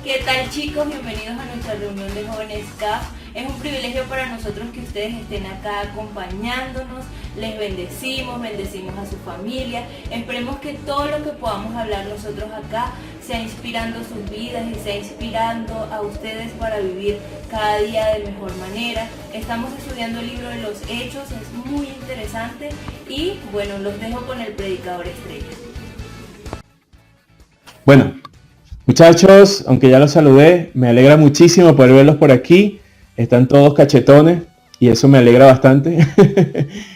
¿Qué tal, chicos? Bienvenidos a nuestra reunión de jóvenes CAF. Es un privilegio para nosotros que ustedes estén acá acompañándonos. Les bendecimos a su familia. Esperemos que todo lo que podamos hablar nosotros acá sea inspirando sus vidas y sea inspirando a ustedes para vivir cada día de mejor manera. Estamos estudiando el libro de los Hechos, es muy interesante y bueno, los dejo con el predicador estrella. Bueno, muchachos, aunque ya los saludé, me alegra muchísimo poder verlos por aquí. Están todos cachetones y eso me alegra bastante,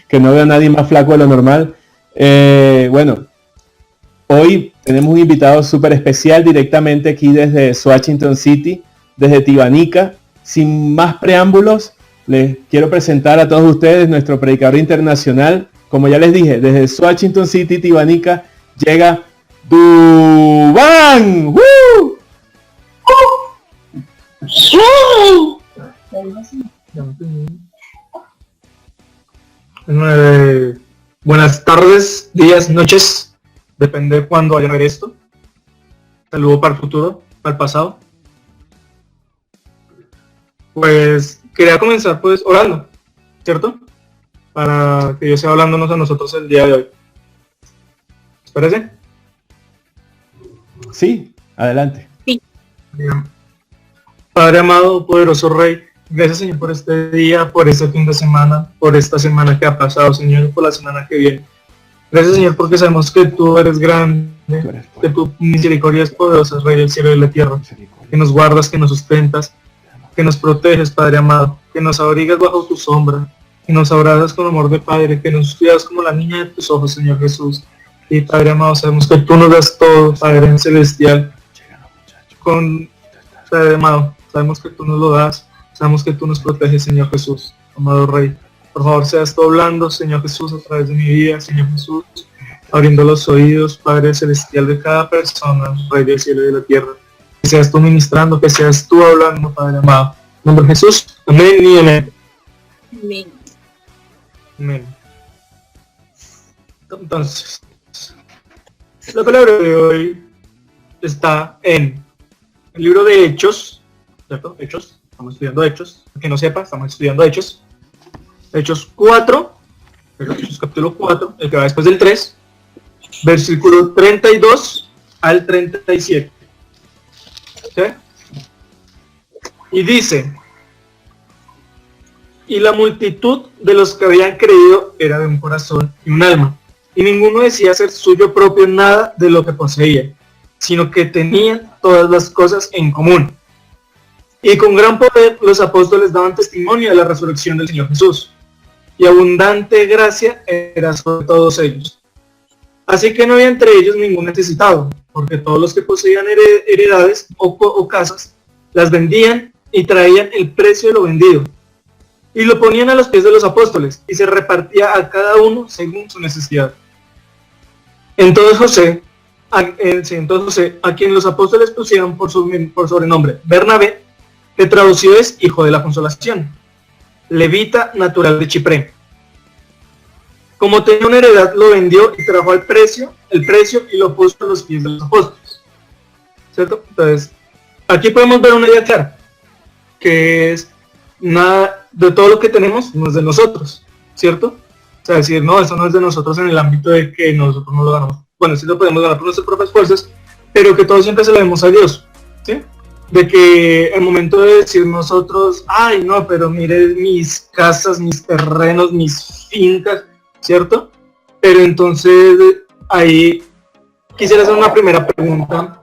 que no veo a nadie más flaco de lo normal. Bueno, hoy tenemos un invitado súper especial directamente aquí desde Washington City, desde Tibanica. Sin más preámbulos, les quiero presentar a todos ustedes nuestro predicador internacional. Como ya les dije, desde Washington City, Tibanica, llega Duván. ¡Woo! Buenas tardes, días, noches, depende de cuándo vayan a ver esto. Saludo para el futuro, para el pasado. Pues quería comenzar pues orando, ¿cierto? Para que Dios sea hablándonos a nosotros el día de hoy. ¿Les parece? Sí, adelante. Bien. Padre amado, poderoso Rey, gracias Señor por este día, por este fin de semana, por esta semana que ha pasado, Señor, por la semana que viene. Gracias Señor porque sabemos que tú eres grande, que tu misericordia es poderosa, Rey del cielo y de la tierra, que nos guardas, que nos sustentas, que nos proteges, Padre amado, que nos abrigas bajo tu sombra, que nos abrazas con amor de Padre, que nos cuidas como la niña de tus ojos, Señor Jesús. Y Padre amado, sabemos que tú nos das todo, Padre celestial, con Padre amado, sabemos que tú nos lo das, sabemos que tú nos proteges, Señor Jesús, amado Rey. Por favor, seas tú hablando, Señor Jesús, a través de mi vida, Señor Jesús, abriendo los oídos, Padre celestial, de cada persona, Rey del cielo y de la tierra. Que seas tú ministrando, que seas tú hablando, Padre amado. En nombre de Jesús, amén y amén. Amén. Amén. Entonces, la palabra de hoy está en el libro de Hechos, ¿cierto? Hechos, estamos estudiando Hechos. Para que no sepa, estamos estudiando Hechos. Hechos 4, Hechos capítulo 4, el que va después del 3, versículo 32 al 37. ¿Sí? Y dice: y la multitud de los que habían creído era de un corazón y un alma, y ninguno decía ser suyo propio nada de lo que poseía, sino que tenían todas las cosas en común. Y con gran poder los apóstoles daban testimonio de la resurrección del Señor Jesús, y abundante gracia era sobre todos ellos. Así que no había entre ellos ningún necesitado, porque todos los que poseían heredades o casas, las vendían y traían el precio de lo vendido, y lo ponían a los pies de los apóstoles, y se repartía a cada uno según su necesidad. Entonces José, a quien los apóstoles pusieron por sobrenombre Bernabé, que traducido es hijo de la consolación, levita natural de Chipre. Como tenía una heredad, lo vendió y trajo el precio y lo puso a los pies de los apóstoles. ¿Cierto? Entonces, aquí podemos ver una idea clara, que es nada de todo lo que tenemos no es de nosotros, ¿cierto? O sea, decir, no, eso no es de nosotros en el ámbito de que nosotros no lo ganamos. Bueno, sí lo podemos ganar por nuestras propias fuerzas, pero que todo siempre se lo demos a Dios, ¿sí? De que el momento de decir nosotros, ay no, pero mire mis casas, mis terrenos, mis fincas, ¿cierto? Pero entonces ahí quisiera hacer una primera pregunta,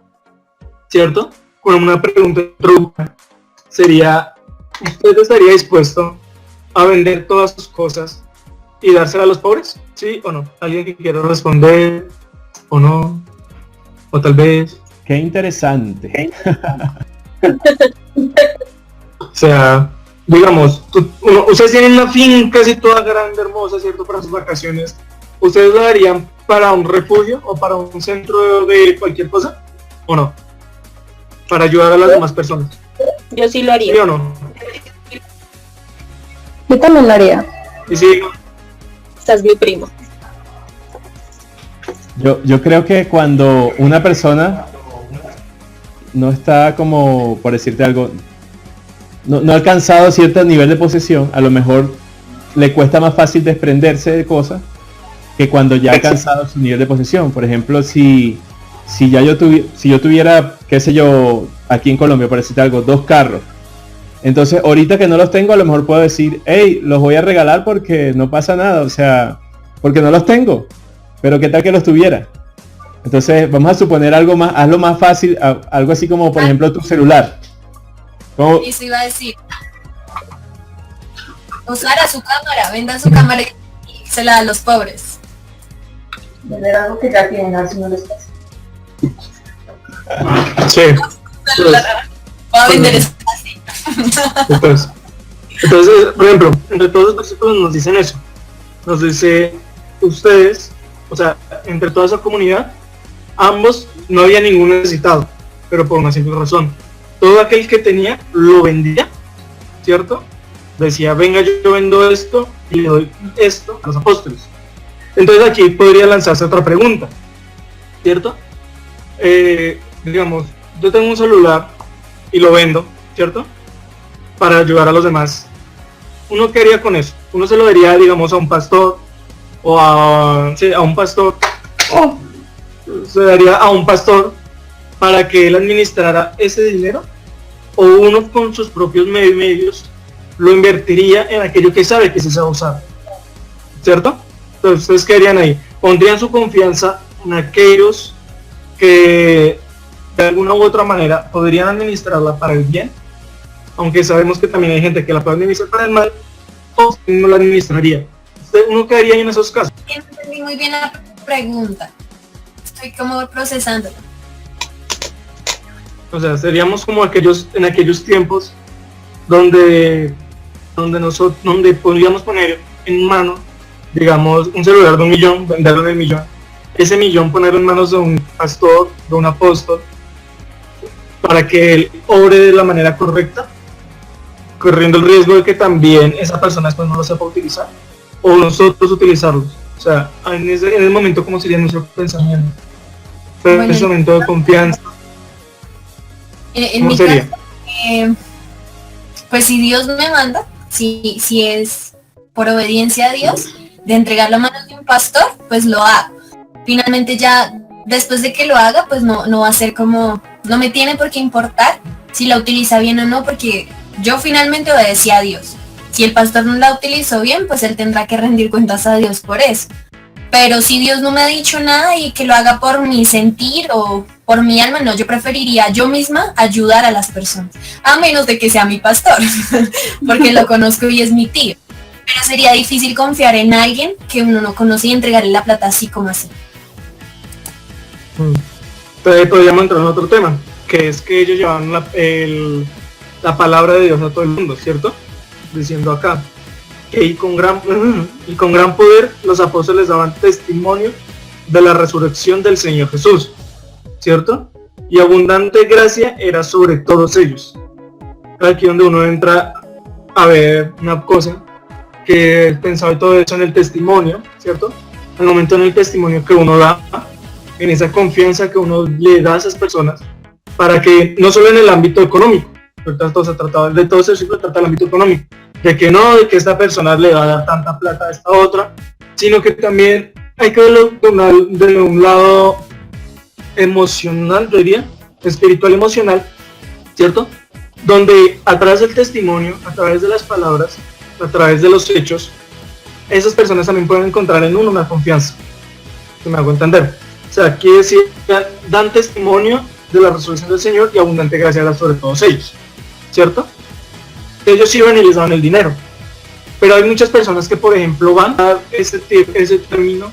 ¿cierto? Con una pregunta introductoria. Sería, ¿usted estaría dispuesto a vender todas sus cosas y dársela a los pobres? ¿Sí o no? ¿Alguien que quiera responder o no? O tal vez... Qué interesante. O sea, digamos, ustedes tienen una finca así toda grande, hermosa, ¿cierto? Para sus vacaciones. ¿Ustedes la darían para un refugio o para un centro de cualquier cosa? ¿O no? Para ayudar a las demás personas. Yo sí lo haría. ¿Sí o no? Yo también lo haría. Y sí, Estás mi primo. Yo creo que cuando una persona no está como, por decirte algo, no ha alcanzado cierto nivel de posesión, a lo mejor le cuesta más fácil desprenderse de cosas que cuando ya ha alcanzado su nivel de posesión. Por ejemplo, si yo tuviera, qué sé yo, aquí en Colombia, por decirte algo, 2 carros, entonces ahorita que no los tengo, a lo mejor puedo decir, hey, los voy a regalar porque no pasa nada, o sea, porque no los tengo, pero qué tal que los tuviera. Entonces vamos a suponer algo más, hazlo más fácil, algo así como por ejemplo tu celular. Como, Y se iba a decir, usara su cámara, venda su cámara y se la da a los pobres. Vender algo que ya tienen, así no les pasa. Sí. Va a vender eso así. Entonces, por ejemplo, entre todos los versículos nos dicen eso. Nos dice, ustedes, o sea, entre toda esa comunidad, ambos no había ningún necesitado, pero por una simple razón. Todo aquel que tenía, lo vendía, ¿cierto? Decía, venga, yo vendo esto y le doy esto a los apóstoles. Entonces aquí podría lanzarse otra pregunta, ¿cierto? Digamos, yo tengo un celular y lo vendo, ¿cierto? Para ayudar a los demás. ¿Uno qué haría con eso? Uno se lo daría, digamos, a un pastor o a un pastor, o se daría a un pastor para que él administrara ese dinero, o uno con sus propios medios lo invertiría en aquello que sabe que sí se va a usar, ¿cierto? Entonces, ¿ustedes qué harían ahí? ¿Pondrían su confianza en aquellos que de alguna u otra manera podrían administrarla para el bien? Aunque sabemos que también hay gente que la puede administrar para el mal, o no la administraría. ¿Uno qué haría en esos casos? No entendí muy bien la pregunta. Estoy como procesándola. O sea, seríamos como en aquellos tiempos donde podríamos poner en mano, digamos, un celular de 1 millón, venderlo de 1 millón, ese millón ponerlo en manos de un pastor, de un apóstol, para que él obre de la manera correcta, corriendo el riesgo de que también esa persona después no lo sepa utilizar, o nosotros utilizarlos. O sea, en el momento, ¿cómo sería nuestro pensamiento? Pero en ese momento de confianza, En ¿cómo mi sería? caso, pues si Dios me manda, si es por obediencia a Dios, de entregarlo a manos de un pastor, pues lo hago. Finalmente ya, después de que lo haga, pues no va a ser como, no me tiene por qué importar si la utiliza bien o no, porque yo finalmente obedecí a Dios. Si el pastor no la utilizó bien, pues él tendrá que rendir cuentas a Dios por eso. Pero si Dios no me ha dicho nada y que lo haga por mi sentir o por mi alma, no, yo preferiría yo misma ayudar a las personas, a menos de que sea mi pastor, porque lo conozco y es mi tío. Pero sería difícil confiar en alguien que uno no conoce y entregarle la plata así como así. Entonces podríamos entrar en otro tema, que es que ellos llevan la palabra de Dios a todo el mundo, ¿cierto? Diciendo acá, y con gran poder los apóstoles daban testimonio de la resurrección del Señor Jesús, ¿cierto? Y abundante gracia era sobre todos ellos. Aquí donde uno entra a ver una cosa que pensaba todo eso en el testimonio, ¿cierto? El momento en el testimonio que uno da, en esa confianza que uno le da a esas personas, para que no solo en el ámbito económico, ahorita todo se trataba de todo ese ciclo, trata el ámbito económico, de que no, de que esta persona le va a dar tanta plata a esta otra, sino que también hay que verlo de un lado emocional, yo diría, espiritual emocional, ¿cierto? Donde a través del testimonio, a través de las palabras, a través de los hechos, esas personas también pueden encontrar en uno una confianza, que me hago entender. O sea, aquí decía, dan testimonio de la resurrección del Señor y abundante gracia era sobre todos ellos, ¿cierto? Ellos iban y les daban el dinero, pero hay muchas personas que, por ejemplo, van a dar ese término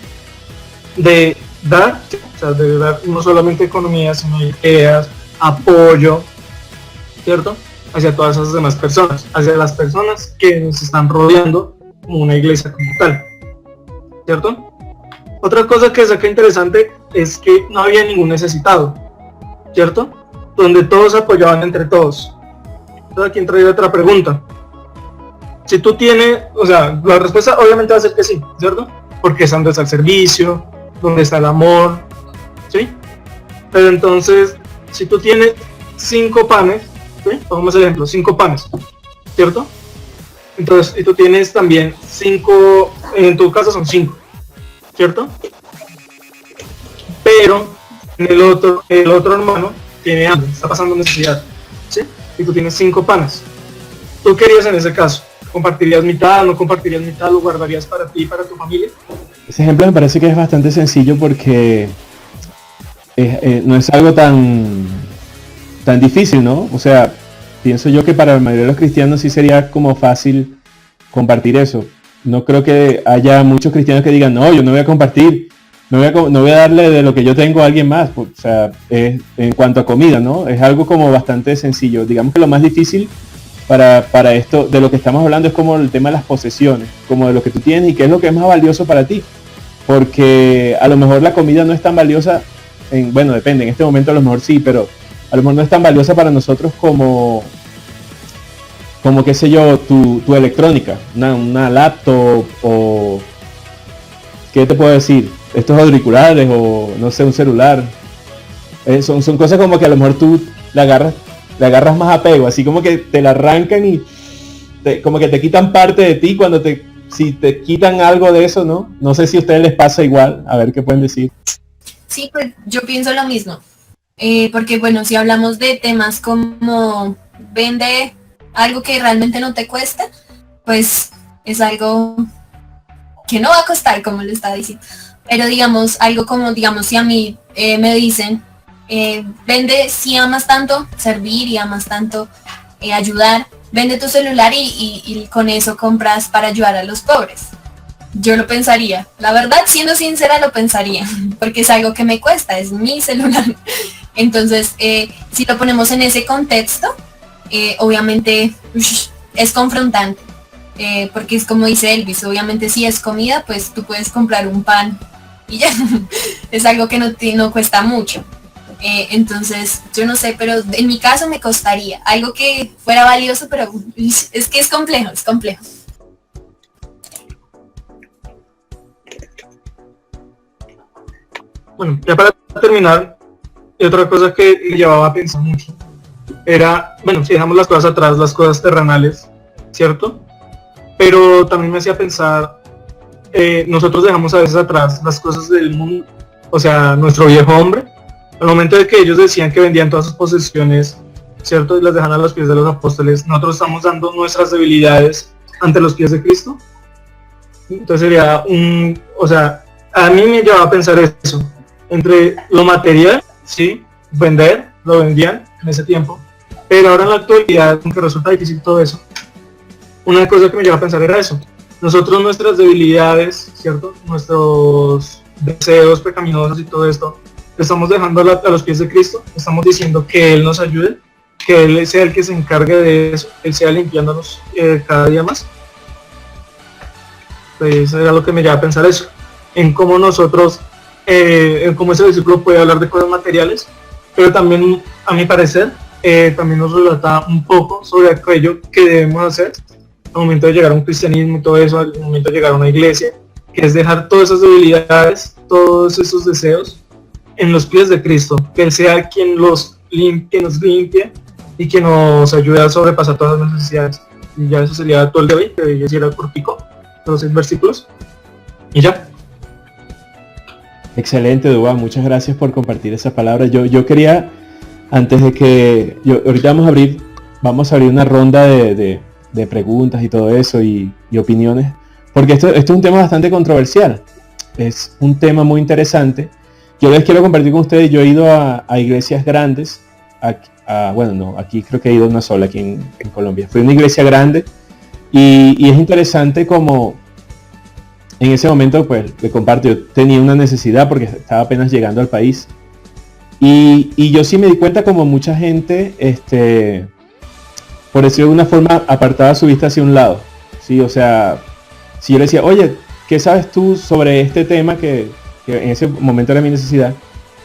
de dar, o sea, de dar no solamente economía, sino ideas, apoyo, ¿cierto? Hacia todas esas demás personas, hacia las personas que nos están rodeando como una iglesia como tal, ¿cierto? Otra cosa que saca interesante es que no había ningún necesitado, ¿cierto? Donde todos apoyaban entre todos. Entonces aquí entraría otra pregunta. Si tú tienes, o sea, la respuesta obviamente va a ser que sí, ¿cierto? Porque es donde está el servicio, donde está el amor, ¿sí? Pero entonces, si tú tienes 5 panes, ¿sí? Pongamos el ejemplo, 5 panes, ¿cierto? Entonces, y tú tienes también 5, en tu caso son 5, ¿cierto? Pero el otro hermano tiene hambre, está pasando necesidad, ¿sí? Y tú tienes 5 panes. ¿Tú qué harías en ese caso? ¿Compartirías mitad, no compartirías mitad, lo guardarías para ti y para tu familia? Ese ejemplo me parece que es bastante sencillo porque no es algo tan difícil, ¿no? O sea, pienso yo que para la mayoría de los cristianos sí sería como fácil compartir eso. No creo que haya muchos cristianos que digan, no, yo no voy a compartir, no voy a darle de lo que yo tengo a alguien más. O sea, en cuanto a comida, ¿no? Es algo como bastante sencillo. Digamos que lo más difícil para esto, de lo que estamos hablando, es como el tema de las posesiones, como de lo que tú tienes y qué es lo que es más valioso para ti. Porque a lo mejor la comida no es tan valiosa, bueno, depende, en este momento a lo mejor sí, pero a lo mejor no es tan valiosa para nosotros como qué sé yo, tu electrónica, una laptop o qué te puedo decir, estos auriculares o no sé, un celular. Son cosas como que a lo mejor tú le agarras más apego, así como que te la arrancan y como que te quitan parte de ti cuando si te quitan algo de eso, ¿no? No sé si a ustedes les pasa igual, a ver qué pueden decir. Sí, pues yo pienso lo mismo. Porque bueno, si hablamos de temas como vende algo que realmente no te cuesta, pues es algo que no va a costar, como le está diciendo. Pero digamos, algo como, digamos, si a mí me dicen, vende, si amas tanto servir y amas tanto ayudar, vende tu celular y con eso compras para ayudar a los pobres. Yo lo pensaría, la verdad, siendo sincera, lo pensaría, porque es algo que me cuesta, es mi celular. Entonces, si lo ponemos en ese contexto, obviamente es confrontante, porque es como dice Elvis, obviamente si es comida, pues tú puedes comprar un pan y ya, es algo que no cuesta mucho. Entonces, yo no sé, pero en mi caso me costaría, algo que fuera valioso, pero es que es complejo, es complejo. Bueno, ya para terminar, y otra cosa que me llevaba a pensar mucho era, bueno, si dejamos las cosas atrás, las cosas terrenales, ¿cierto? Pero también me hacía pensar, nosotros dejamos a veces atrás las cosas del mundo, o sea, nuestro viejo hombre, al momento de que ellos decían que vendían todas sus posesiones, ¿cierto? Y las dejan a los pies de los apóstoles, nosotros estamos dando nuestras debilidades ante los pies de Cristo. Entonces sería o sea, a mí me llevaba a pensar eso, entre lo material, sí, lo vendían en ese tiempo, pero ahora en la actualidad, aunque resulta difícil todo eso, una cosa que me lleva a pensar era eso, nosotros nuestras debilidades, ¿cierto? Nuestros deseos pecaminosos y todo esto, estamos dejando a los pies de Cristo, estamos diciendo que Él nos ayude, que Él sea el que se encargue de eso, Él sea limpiándonos cada día más. Pues eso era lo que me lleva a pensar eso, en cómo nosotros, en cómo ese versículo puede hablar de cosas materiales, pero también, a mi parecer, también nos relata un poco sobre aquello que debemos hacer al momento de llegar a un cristianismo y todo eso, al momento de llegar a una iglesia, que es dejar todas esas debilidades, todos esos deseos en los pies de Cristo, que Él sea quien nos limpie y que nos ayude a sobrepasar todas las necesidades. Y ya eso sería todo el de hoy, que yo hiciera el cortico, los 6 versículos, y ya. Excelente, Dubán, muchas gracias por compartir esa palabra. Yo quería, antes de que, ahorita vamos a abrir una ronda de preguntas y todo eso y opiniones, porque esto es un tema bastante controversial, es un tema muy interesante. Yo les quiero compartir con ustedes, yo he ido a iglesias grandes, bueno, no, aquí creo que he ido una sola, aquí en Colombia. Fue una iglesia grande y es interesante como en ese momento, pues, le comparto, yo tenía una necesidad porque estaba apenas llegando al país y yo sí me di cuenta como mucha gente, por decirlo de una forma, apartaba su vista hacia un lado, ¿sí? O sea, si yo le decía, oye, ¿qué sabes tú sobre este tema que en ese momento era mi necesidad?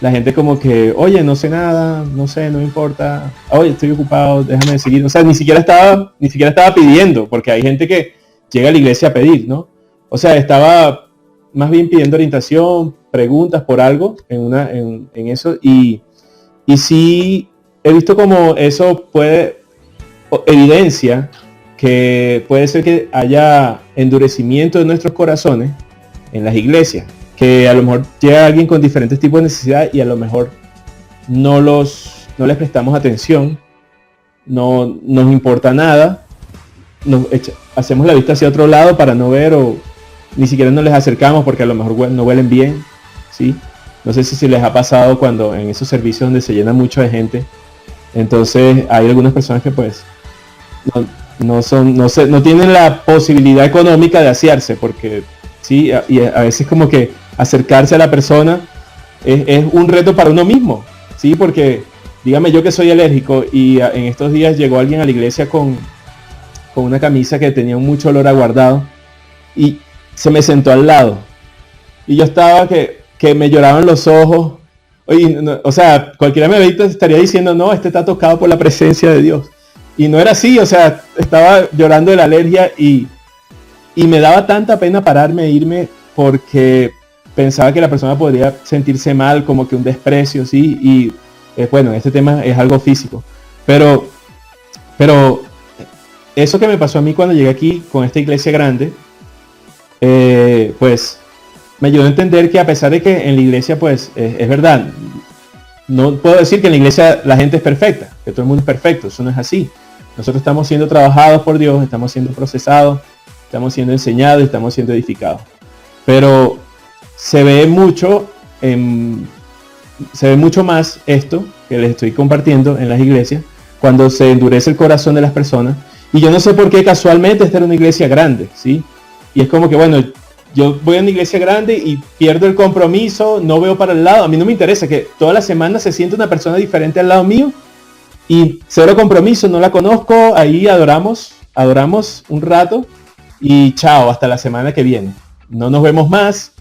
La gente como que, oye, no sé nada, no sé, no me importa, oye, estoy ocupado, déjame seguir. O sea, ni siquiera estaba pidiendo, porque hay gente que llega a la iglesia a pedir, ¿no? O sea, estaba más bien pidiendo orientación, preguntas por algo en eso, y sí, he visto como eso evidencia que puede ser que haya endurecimiento de nuestros corazones en las iglesias, que a lo mejor llega alguien con diferentes tipos de necesidad y a lo mejor no les prestamos atención, no nos importa nada, hacemos la vista hacia otro lado para no ver, o ni siquiera nos les acercamos porque a lo mejor no huelen bien, ¿sí? No sé si les ha pasado cuando en esos servicios donde se llena mucho de gente, entonces hay algunas personas que pues no tienen la posibilidad económica de asearse, porque sí, y a veces como que acercarse a la persona es un reto para uno mismo, sí, porque dígame yo que soy alérgico y en estos días llegó alguien a la iglesia con una camisa que tenía mucho olor a guardado y se me sentó al lado y yo estaba que me lloraban los ojos. Oye, o sea, cualquiera me ve estaría diciendo, no, este está tocado por la presencia de Dios. Y no era así, o sea, estaba llorando de la alergia y me daba tanta pena pararme e irme porque pensaba que la persona podría sentirse mal, como que un desprecio, ¿sí? Y bueno, este tema es algo físico. Pero eso que me pasó a mí cuando llegué aquí con esta iglesia grande, pues me ayudó a entender que a pesar de que en la iglesia, pues, es verdad, no puedo decir que en la iglesia la gente es perfecta, que todo el mundo es perfecto, eso no es así. Nosotros estamos siendo trabajados por Dios, estamos siendo procesados, estamos siendo enseñados, estamos siendo edificados. Pero se ve mucho más esto que les estoy compartiendo en las iglesias, cuando se endurece el corazón de las personas. Y yo no sé por qué casualmente esta era una iglesia grande, ¿sí? Y es como que, bueno, yo voy a una iglesia grande y pierdo el compromiso, no veo para el lado. A mí no me interesa que toda la semana se siente una persona diferente al lado mío y cero compromiso, no la conozco, ahí adoramos un rato y chao, hasta la semana que viene. No nos vemos más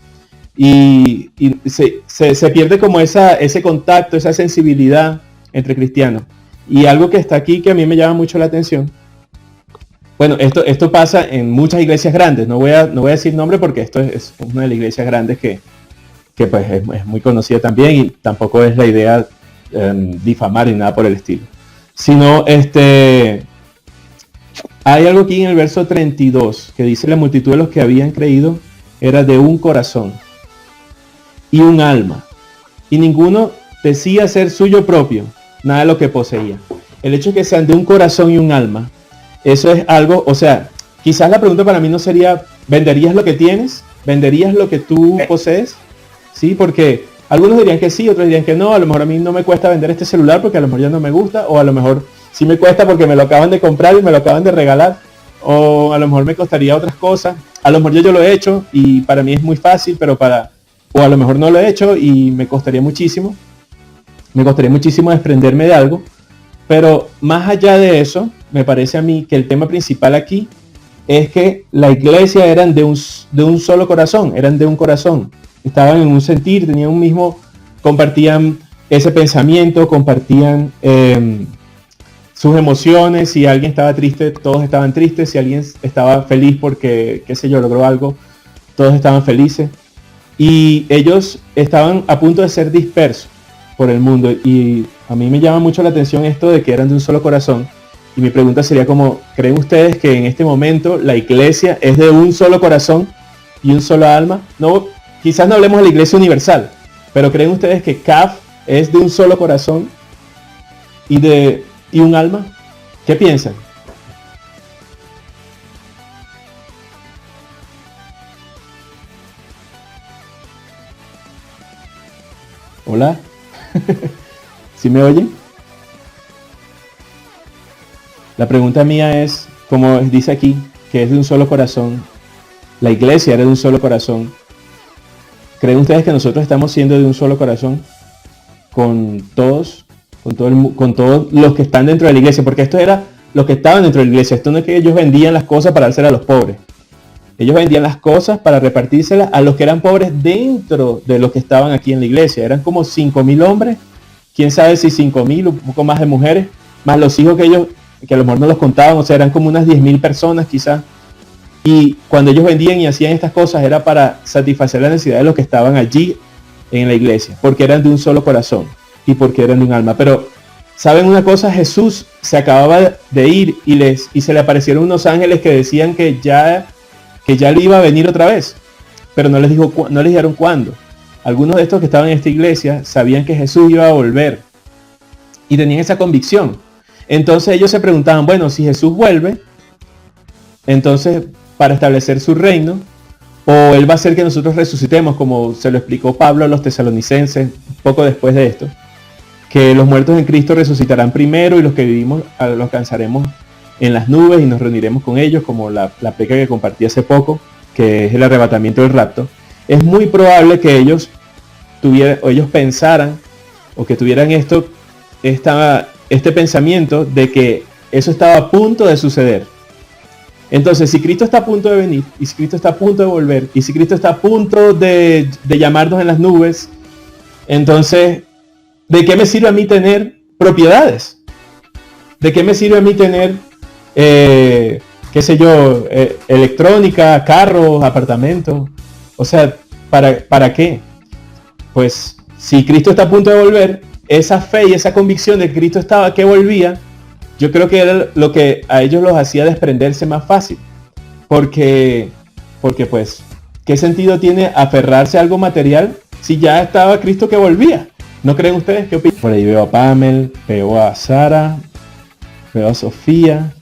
y se pierde como ese contacto, esa sensibilidad entre cristianos. Y algo que está aquí que a mí me llama mucho la atención. Bueno, esto pasa en muchas iglesias grandes, no voy a decir nombre porque esto es una de las iglesias grandes que pues es muy conocida también y tampoco es la idea difamar ni nada por el estilo. Sino hay algo aquí en el verso 32 que dice: la multitud de los que habían creído era de un corazón y un alma, y ninguno decía ser suyo propio nada de lo que poseía. El hecho de que sean de un corazón y un alma, eso es algo, o sea, quizás la pregunta para mí no sería, ¿venderías lo que tienes? ¿Venderías lo que tú posees? Sí, porque algunos dirían que sí, otros dirían que no. A lo mejor a mí no me cuesta vender este celular porque a lo mejor ya no me gusta, o a lo mejor sí me cuesta porque me lo acaban de comprar y me lo acaban de regalar, o a lo mejor me costaría otras cosas. A lo mejor yo lo he hecho y para mí es muy fácil, pero o a lo mejor no lo he hecho y me costaría muchísimo desprenderme de algo. Pero más allá de eso, me parece a mí que el tema principal aquí es que la iglesia eran de un solo corazón, eran de un corazón. Estaban en un sentir, tenían un mismo, compartían ese pensamiento, compartían sus emociones. Si alguien estaba triste, todos estaban tristes. Si alguien estaba feliz porque, qué sé yo, logró algo, todos estaban felices. Y ellos estaban a punto de ser dispersos por el mundo. Y a mí me llama mucho la atención esto de que eran de un solo corazón. Y mi pregunta sería como, ¿creen ustedes que en este momento la iglesia es de un solo corazón y un solo alma? No, quizás no hablemos de la iglesia universal, pero ¿creen ustedes que CAF es de un solo corazón y un alma? ¿Qué piensan? Hola. ¿Sí me oyen? La pregunta mía es, como dice aquí, que es de un solo corazón, la iglesia era de un solo corazón. ¿Creen ustedes que nosotros estamos siendo de un solo corazón con todos los que están dentro de la iglesia? Porque esto era los que estaban dentro de la iglesia. Esto no es que ellos vendían las cosas para dárselas a los pobres. Ellos vendían las cosas para repartírselas a los que eran pobres dentro de los que estaban aquí en la iglesia. Eran como 5.000 hombres, quién sabe si 5.000, un poco más de mujeres, más los hijos que a lo mejor no los contaban, o sea, eran como unas 10.000 personas quizás. Y cuando ellos vendían y hacían estas cosas era para satisfacer la necesidad de los que estaban allí en la iglesia, porque eran de un solo corazón y porque eran de un alma. Pero ¿Saben una cosa? Jesús se acababa de ir y se le aparecieron unos ángeles que decían que ya él iba a venir otra vez, pero no les dijeron cuándo. Algunos de estos que estaban en esta iglesia sabían que Jesús iba a volver y tenían esa convicción. Entonces ellos se preguntaban, bueno, si Jesús vuelve, entonces para establecer su reino, o él va a hacer que nosotros resucitemos, como se lo explicó Pablo a los tesalonicenses poco después de esto, que los muertos en Cristo resucitarán primero y los que vivimos los alcanzaremos en las nubes y nos reuniremos con ellos, como la pleca que compartí hace poco, que es el arrebatamiento del rapto. Es muy probable que ellos pensaran o que tuvieran este pensamiento de que eso estaba a punto de suceder. Entonces, si Cristo está a punto de venir, y si Cristo está a punto de volver, y si Cristo está a punto de llamarnos en las nubes, entonces, ¿de qué me sirve a mí tener propiedades? ¿De qué me sirve a mí tener, electrónica, carros, apartamentos? O sea, ¿para qué? Pues, si Cristo está a punto de volver, esa fe y esa convicción de que Cristo que volvía, yo creo que era lo que a ellos los hacía desprenderse más fácil. Porque pues, ¿qué sentido tiene aferrarse a algo material si ya estaba Cristo que volvía? ¿No creen ustedes? ¿Qué opinan? Por ahí veo a Pamel, veo a Sara, veo a Sofía.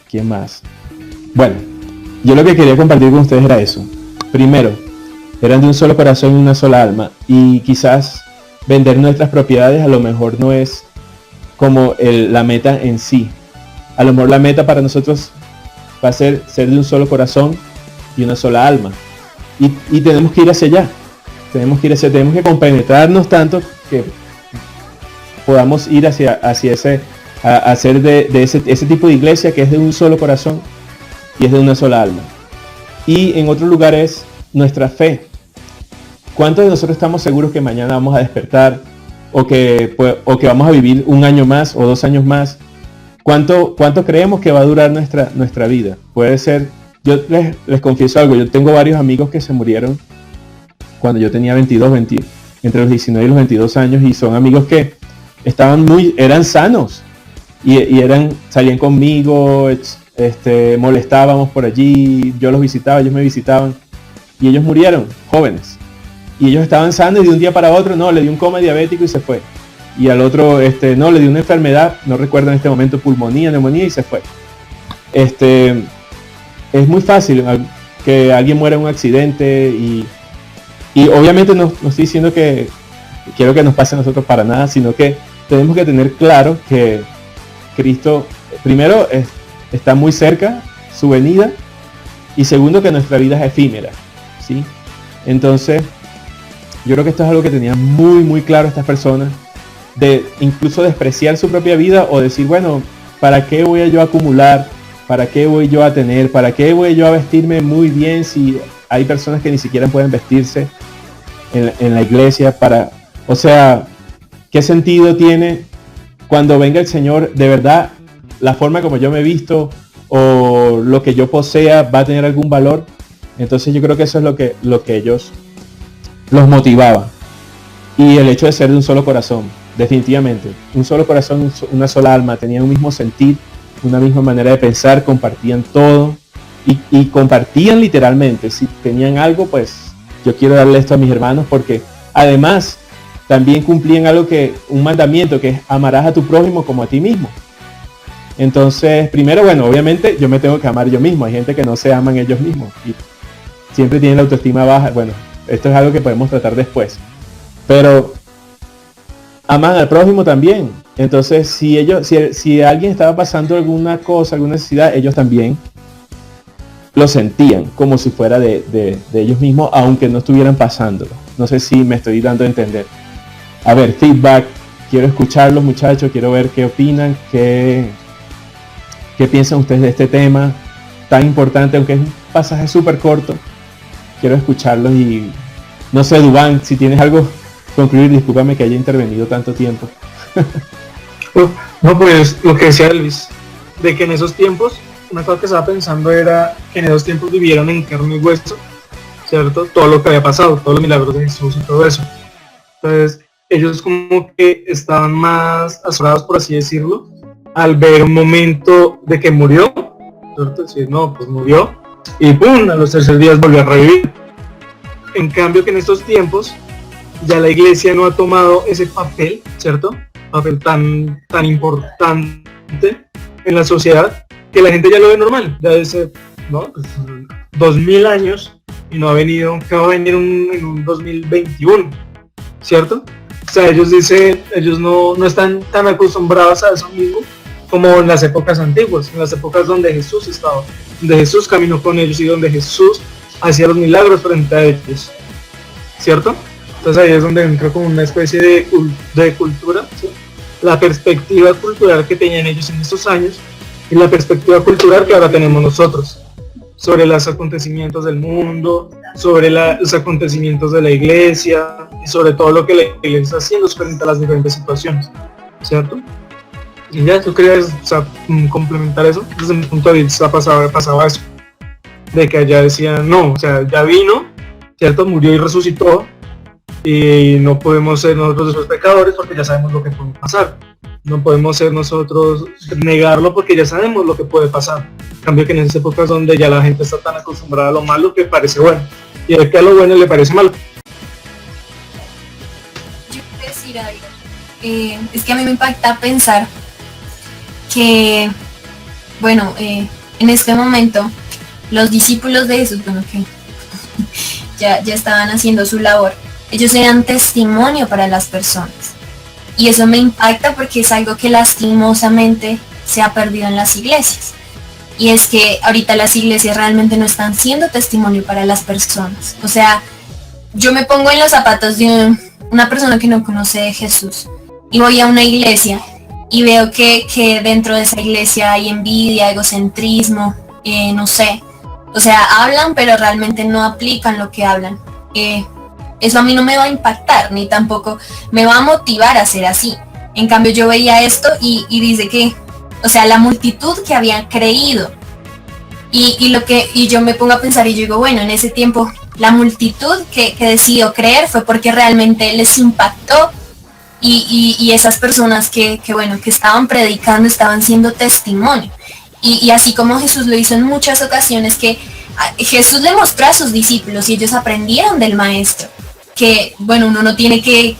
¿Quién más? Bueno, yo lo que quería compartir con ustedes era eso. Primero, eran de un solo corazón y una sola alma. Y quizás vender nuestras propiedades a lo mejor no es como la meta en sí. A lo mejor la meta para nosotros va a ser de un solo corazón y una sola alma. Y tenemos que ir hacia allá. Tenemos que compenetrarnos tanto que podamos ir hacia ese, a hacer de ese tipo de iglesia que es de un solo corazón y es de una sola alma. Y en otro lugar es nuestra fe. ¿Cuántos de nosotros estamos seguros que mañana vamos a despertar o que vamos a vivir 1 año más o 2 años más? ¿Cuánto creemos que va a durar nuestra vida? Puede ser, yo les confieso algo, yo tengo varios amigos que se murieron cuando yo tenía entre los 19 y los 22 años, y son amigos que eran sanos y salían conmigo, molestábamos por allí, yo los visitaba, ellos me visitaban, y ellos murieron jóvenes. Y ellos estaban sanos y de un día para otro, no, le dio un coma diabético y se fue. Y al otro, no, le dio una enfermedad, no recuerdo en este momento, neumonía y se fue. Es muy fácil que alguien muera en un accidente y obviamente no estoy diciendo que quiero que nos pase a nosotros para nada, sino que tenemos que tener claro que Cristo, primero, está muy cerca, su venida, y segundo, que nuestra vida es efímera, ¿sí? Entonces, yo creo que esto es algo que tenían muy, muy claro estas personas, de incluso despreciar su propia vida o decir, bueno, ¿para qué voy yo a acumular? ¿Para qué voy yo a tener? ¿Para qué voy yo a vestirme muy bien si hay personas que ni siquiera pueden vestirse en la iglesia? O sea, ¿qué sentido tiene cuando venga el Señor? De verdad, la forma como yo me he visto o lo que yo posea va a tener algún valor. Entonces yo creo que eso es lo que ellos los motivaba. Y el hecho de ser de un solo corazón, definitivamente, un solo corazón, una sola alma, tenían un mismo sentir, una misma manera de pensar, compartían todo y compartían literalmente. Si tenían algo, pues yo quiero darle esto a mis hermanos, porque además también cumplían un mandamiento, que es amarás a tu prójimo como a ti mismo. Entonces, primero, bueno, obviamente yo me tengo que amar yo mismo. Hay gente que no se aman ellos mismos y siempre tienen la autoestima baja. Bueno, esto es algo que podemos tratar después. Pero aman al prójimo también. Entonces, si alguien estaba pasando alguna cosa, alguna necesidad, ellos también lo sentían como si fuera de ellos mismos, aunque no estuvieran pasándolo. No sé si me estoy dando a entender. A ver, feedback. Quiero escucharlos, muchachos. Quiero ver qué opinan, qué piensan ustedes de este tema tan importante, aunque es un pasaje súper corto. Quiero escucharlos y no sé, Dubán, si tienes algo concluir, discúlpame que haya intervenido tanto tiempo. No, pues lo que decía Elvis, de que en esos tiempos, una cosa que estaba pensando era que en esos tiempos vivieron en carne y hueso, ¿cierto? Todo lo que había pasado, todos los milagros de Jesús y todo eso. Entonces, ellos como que estaban más azorados, por así decirlo, al ver un momento de que murió, ¿cierto? Decir, no, pues murió, y ¡pum!, a los 3 días volvió a revivir. En cambio que en estos tiempos, ya la iglesia no ha tomado ese papel, ¿cierto? Papel tan importante en la sociedad, que la gente ya lo ve normal, ya dice, ¿no? Pues, 2000 años y no ha venido, que va a venir en un 2021, ¿cierto? O sea, ellos no están tan acostumbrados a eso mismo como en las épocas antiguas, en las épocas donde Jesús estaba, donde Jesús caminó con ellos y donde Jesús hacía los milagros frente a ellos, ¿cierto? Entonces ahí es donde entra como una especie de cultura, ¿sí? La perspectiva cultural que tenían ellos en estos años y la perspectiva cultural que ahora tenemos nosotros sobre los acontecimientos del mundo, sobre los acontecimientos de la iglesia y sobre todo lo que la iglesia está haciendo frente a las diferentes situaciones, ¿cierto? Y ya, tú querías, o sea, complementar eso. Desde mi punto de vista pasaba eso, de que allá decían, no, o sea, ya vino, ¿cierto? Murió y resucitó, y no podemos ser nosotros esos pecadores porque ya sabemos lo que puede pasar. No podemos ser nosotros negarlo porque ya sabemos lo que puede pasar. En cambio que en esas épocas donde ya la gente está tan acostumbrada a lo malo que parece bueno, y el que a lo bueno le parece malo. Yo quiero decir algo. Es que a mí me impacta pensar que, bueno, en este momento los discípulos de Jesús, bueno, que ya estaban haciendo su labor, ellos eran testimonio para las personas. Y eso me impacta porque es algo que lastimosamente se ha perdido en las iglesias. Y es que ahorita las iglesias realmente no están siendo testimonio para las personas. O sea, yo me pongo en los zapatos de una persona que no conoce de Jesús y voy a una iglesia y veo que dentro de esa iglesia hay envidia, egocentrismo, no sé. O sea, hablan pero realmente no aplican lo que hablan. Eso a mí no me va a impactar, ni tampoco me va a motivar a ser así. En cambio yo veía esto y dice que, o sea, la multitud que había creído. Y yo me pongo a pensar y yo digo, bueno, en ese tiempo la multitud que decidió creer fue porque realmente les impactó y esas personas que estaban predicando estaban siendo testimonio. Y así como Jesús lo hizo en muchas ocasiones, que Jesús le mostró a sus discípulos y ellos aprendieron del maestro. Que, bueno, uno no tiene que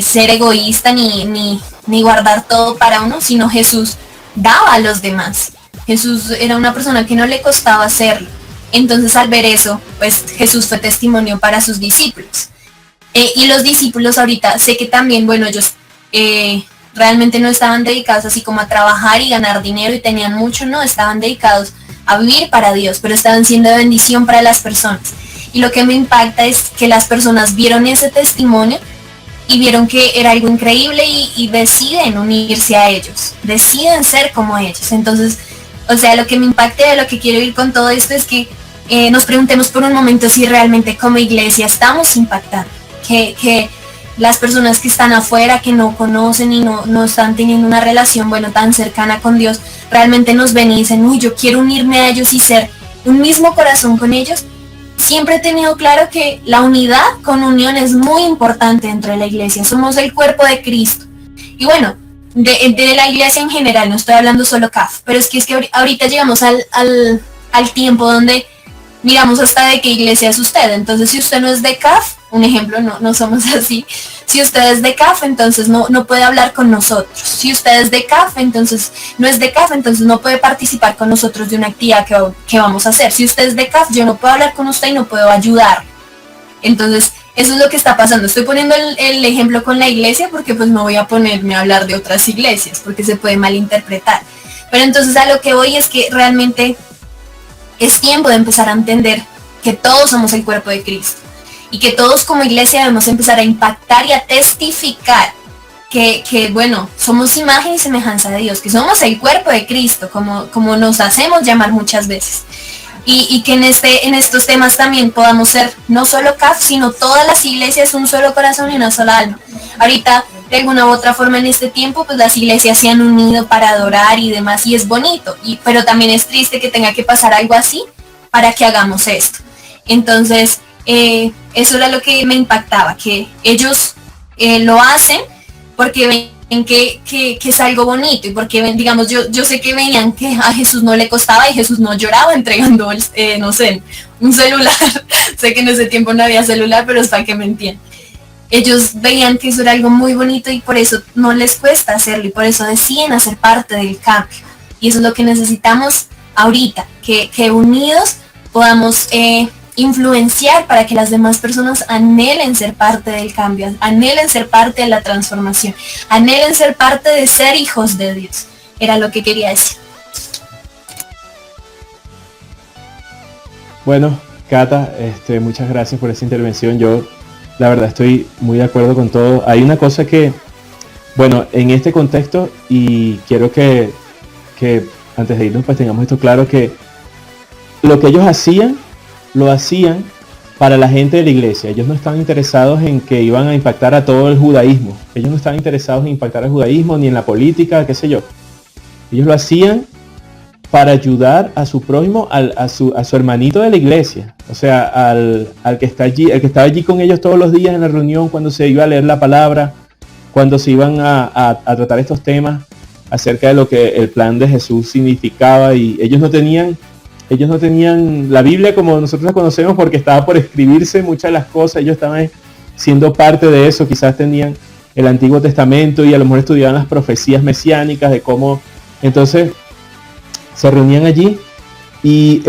ser egoísta ni guardar todo para uno, sino Jesús daba a los demás. Jesús era una persona que no le costaba hacerlo. Entonces al ver eso, pues Jesús fue testimonio para sus discípulos. Y los discípulos ahorita, sé que también, bueno, ellos realmente no estaban dedicados así como a trabajar y ganar dinero y tenían mucho, no, estaban dedicados a vivir para Dios, pero estaban siendo de bendición para las personas. Y lo que me impacta es que las personas vieron ese testimonio y vieron que era algo increíble y deciden unirse a ellos, deciden ser como ellos. Entonces, o sea, lo que me impacta, de lo que quiero ir con todo esto es que nos preguntemos por un momento si realmente como iglesia estamos impactando, que las personas que están afuera, que no conocen y no están teniendo una relación, bueno, tan cercana con Dios, realmente nos ven y dicen, uy, yo quiero unirme a ellos y ser un mismo corazón con ellos. Siempre he tenido claro que la unidad con unión es muy importante dentro de la iglesia. Somos el cuerpo de Cristo. Y bueno, de la iglesia en general, no estoy hablando solo CAF, pero es que ahorita llegamos al tiempo donde miramos hasta de qué iglesia es usted. Entonces, si usted no es de CAF, un ejemplo, no somos así. Si usted es de CAF, entonces no puede hablar con nosotros. Si usted es de CAF, entonces no es de CAF, entonces no puede participar con nosotros de una actividad que vamos a hacer. Si usted es de CAF, yo no puedo hablar con usted y no puedo ayudar. Entonces, eso es lo que está pasando. Estoy poniendo el ejemplo con la iglesia porque pues no voy a ponerme a hablar de otras iglesias porque se puede malinterpretar. Pero entonces a lo que voy es que realmente es tiempo de empezar a entender que todos somos el cuerpo de Cristo. Y que todos como iglesia debemos empezar a impactar y a testificar que bueno, somos imagen y semejanza de Dios, que somos el cuerpo de Cristo, como nos hacemos llamar muchas veces. Y que en estos temas también podamos ser no solo CAF, sino todas las iglesias, un solo corazón y una sola alma. Ahorita, de alguna u otra forma en este tiempo, pues las iglesias se han unido para adorar y demás, y es bonito, pero también es triste que tenga que pasar algo así para que hagamos esto. Entonces, eso era lo que me impactaba, que ellos lo hacen porque ven que es algo bonito y porque ven, digamos, yo sé que veían que a Jesús no le costaba y Jesús no lloraba entregando, no sé, un celular. Sé que en ese tiempo no había celular, pero es para que me entiendan. Ellos veían que eso era algo muy bonito y por eso no les cuesta hacerlo y por eso deciden hacer parte del cambio. Y eso es lo que necesitamos ahorita, que unidos podamos influenciar para que las demás personas anhelen ser parte del cambio, anhelen ser parte de la transformación, anhelen ser parte de ser hijos de Dios. Era lo que quería decir. Bueno, Cata, muchas gracias por esa intervención. Yo, la verdad, estoy muy de acuerdo con todo. Hay una cosa que, bueno, en este contexto, y quiero que antes de irnos pues tengamos esto claro, que lo que ellos hacían, lo hacían para la gente de la iglesia. Ellos no estaban interesados en que iban a impactar a todo el judaísmo. Ellos no estaban interesados en impactar al judaísmo ni en la política, qué sé yo. Ellos lo hacían para ayudar a su prójimo, a su hermanito de la iglesia. O sea, al que está allí, el que estaba allí con ellos todos los días en la reunión, cuando se iba a leer la palabra, cuando se iban a tratar estos temas acerca de lo que el plan de Jesús significaba. Y ellos no tenían la Biblia como nosotros la conocemos porque estaba por escribirse muchas de las cosas. Ellos estaban siendo parte de eso. Quizás tenían el Antiguo Testamento y a lo mejor estudiaban las profecías mesiánicas de cómo. Entonces se reunían allí y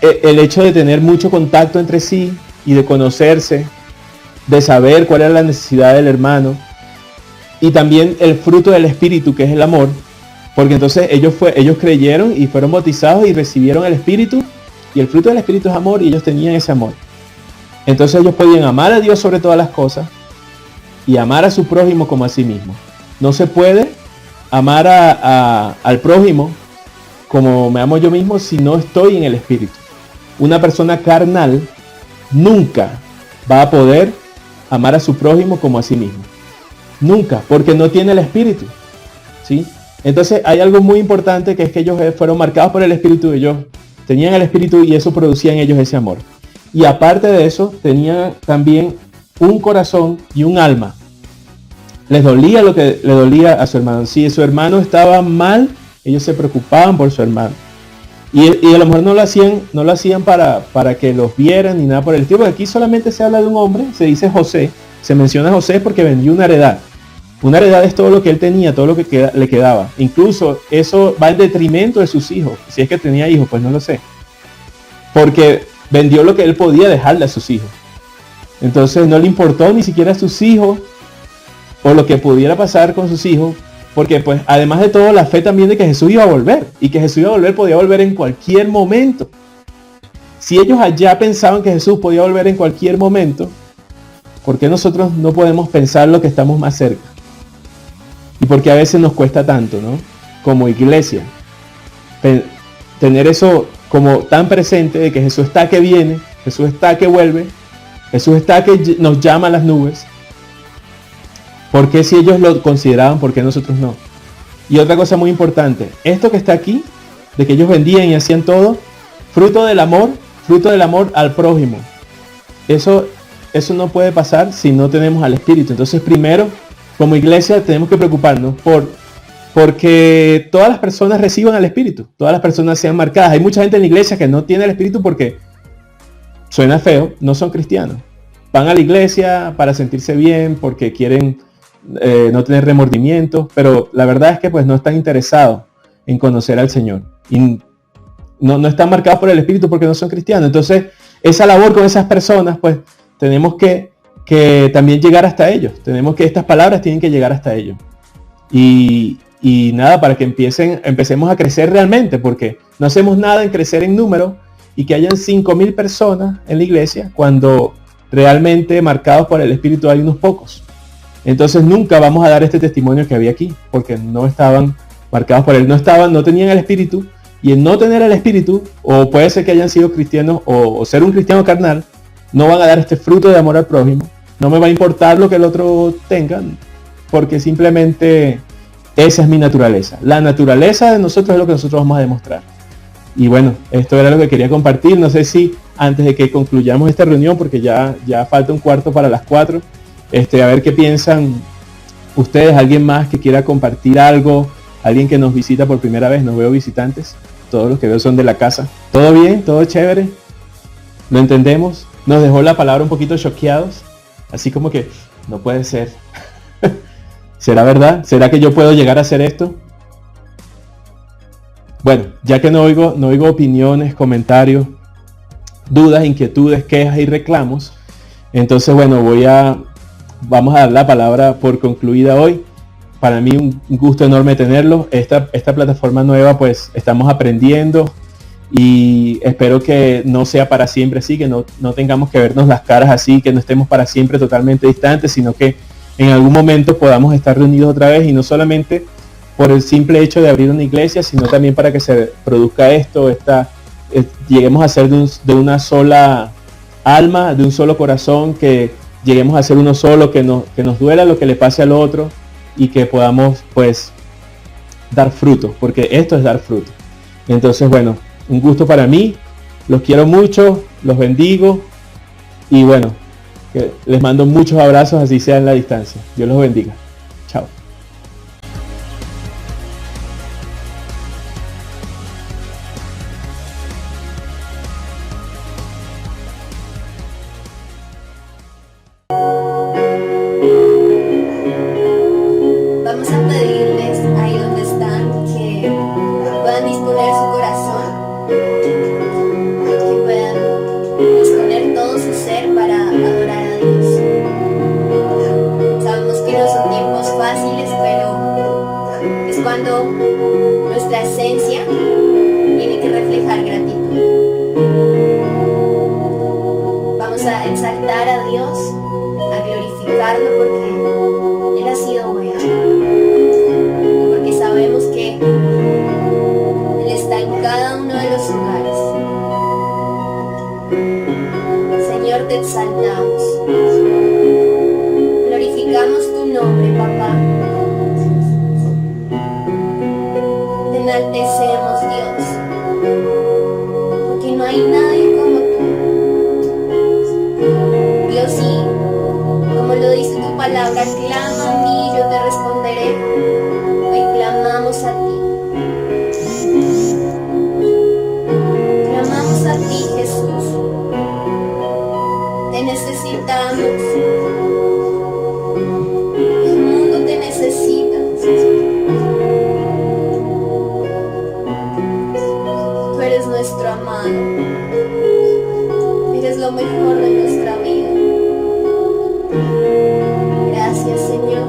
el hecho de tener mucho contacto entre sí y de conocerse, de saber cuál era la necesidad del hermano y también el fruto del Espíritu, que es el amor. Porque entonces ellos creyeron y fueron bautizados y recibieron el Espíritu, y el fruto del Espíritu es amor, y ellos tenían ese amor. Entonces ellos podían amar a Dios sobre todas las cosas y amar a su prójimo como a sí mismo. No se puede amar al prójimo como me amo yo mismo si no estoy en el Espíritu. Una persona carnal nunca va a poder amar a su prójimo como a sí mismo. Nunca, porque no tiene el Espíritu, ¿sí? Entonces hay algo muy importante, que es que ellos fueron marcados por el Espíritu. Ellos tenían el Espíritu y eso producía en ellos ese amor. Y aparte de eso, tenían también un corazón y un alma. Les dolía lo que le dolía a su hermano. Si su hermano estaba mal, ellos se preocupaban por su hermano. Y a lo mejor no lo hacían para que los vieran ni nada por el estilo. Porque aquí solamente se habla de un hombre, se dice José. Se menciona a José porque vendió una heredad. Una heredad es todo lo que él tenía, todo lo que le quedaba. Incluso eso va en detrimento de sus hijos. Si es que tenía hijos, pues no lo sé. Porque vendió lo que él podía dejarle a sus hijos. Entonces no le importó ni siquiera a sus hijos o lo que pudiera pasar con sus hijos. Porque pues además de todo, la fe también de que Jesús iba a volver. Y que Jesús iba a volver, podía volver en cualquier momento. Si ellos allá pensaban que Jesús podía volver en cualquier momento, ¿por qué nosotros no podemos pensar lo que estamos más cerca? Y porque a veces nos cuesta tanto, ¿no? Como iglesia, tener eso como tan presente de que Jesús está que viene, Jesús está que vuelve, Jesús está que nos llama a las nubes. ¿Por qué si ellos lo consideraban, por qué nosotros no? Y otra cosa muy importante, esto que está aquí, de que ellos vendían y hacían todo, fruto del amor al prójimo. Eso no puede pasar si no tenemos al Espíritu. Entonces primero, como iglesia tenemos que preocuparnos porque todas las personas reciban al Espíritu, todas las personas sean marcadas. Hay mucha gente en la iglesia que no tiene el Espíritu porque, suena feo, no son cristianos. Van a la iglesia para sentirse bien, porque quieren no tener remordimientos, pero la verdad es que pues no están interesados en conocer al Señor. Y no están marcados por el Espíritu porque no son cristianos. Entonces, esa labor con esas personas, pues tenemos que también llegar hasta ellos. Estas palabras tienen que llegar hasta ellos. Y nada, para que empecemos a crecer realmente, porque no hacemos nada en crecer en número y que hayan 5,000 personas en la iglesia cuando realmente marcados por el Espíritu hay unos pocos. Entonces nunca vamos a dar este testimonio que había aquí, porque no estaban marcados por él, no tenían el Espíritu, y el no tener el Espíritu, o puede ser que hayan sido cristianos o ser un cristiano carnal, no van a dar este fruto de amor al prójimo. No me va a importar lo que el otro tenga, porque simplemente esa es mi naturaleza. La naturaleza de nosotros es lo que nosotros vamos a demostrar. Y bueno, esto era lo que quería compartir. No sé si antes de que concluyamos esta reunión, porque ya falta un cuarto para las 4, A ver qué piensan ustedes, alguien más que quiera compartir algo, alguien que nos visita por primera vez. No veo visitantes, todos los que veo son de la casa. ¿Todo bien? ¿Todo chévere? ¿Lo entendemos? Nos dejó la palabra un poquito choqueados, así como que no puede ser. ¿Será verdad? ¿Será que yo puedo llegar a hacer esto? Bueno, ya que no oigo opiniones, comentarios, dudas, inquietudes, quejas y reclamos, entonces bueno, vamos a dar la palabra por concluida hoy. Para mí un gusto enorme tenerlo. Esta plataforma nueva, pues estamos aprendiendo y espero que no sea para siempre así, que no tengamos que vernos las caras así, que no estemos para siempre totalmente distantes, sino que en algún momento podamos estar reunidos otra vez, y no solamente por el simple hecho de abrir una iglesia, sino también para que se produzca esto, lleguemos a ser de una sola alma, de un solo corazón, que lleguemos a ser uno solo, que nos duela lo que le pase al otro y que podamos pues dar fruto, porque esto es dar fruto. Entonces bueno, un gusto para mí, los quiero mucho, los bendigo y bueno, les mando muchos abrazos, así sea en la distancia. Dios los bendiga. Chao. Vamos a pedirles ahí donde están que puedan disponer su corazón, que puedan disponer todo su ser para adorar a Dios. Sabemos que no son tiempos fáciles, pero es cuando nuestra esencia tiene que reflejar gratitud. Vamos a exaltar a Dios, a glorificarlo porque Él ha sido bueno, y porque sabemos que Él está en cada uno de los hogares. Señor, te exaltamos, glorificamos tu nombre, papá. Te enaltecemos, Dios, porque no hay nadie como tú. Dios, y como lo dice tu palabra, clama a mí y yo te responderé. Hoy clamamos a ti. Clamamos a ti, Jesús. Te necesitamos. El mundo te necesita. Tú eres nuestro amado. Eres lo mejor de nuestra vida. Gracias, Señor.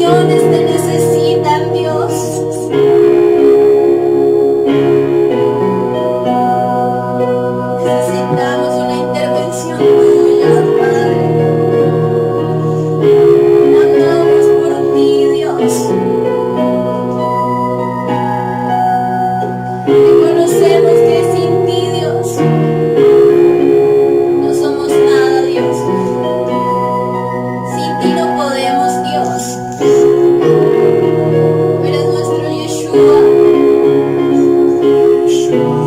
naciones te necesitan, Dios. Necesitamos una intervención tuya, Padre. Clamamos por ti, Dios. Reconocemos que sin ti, Dios, no somos nada, Dios. Sin ti no podemos, Dios. Tú eres nuestro Yeshua. Yeshua.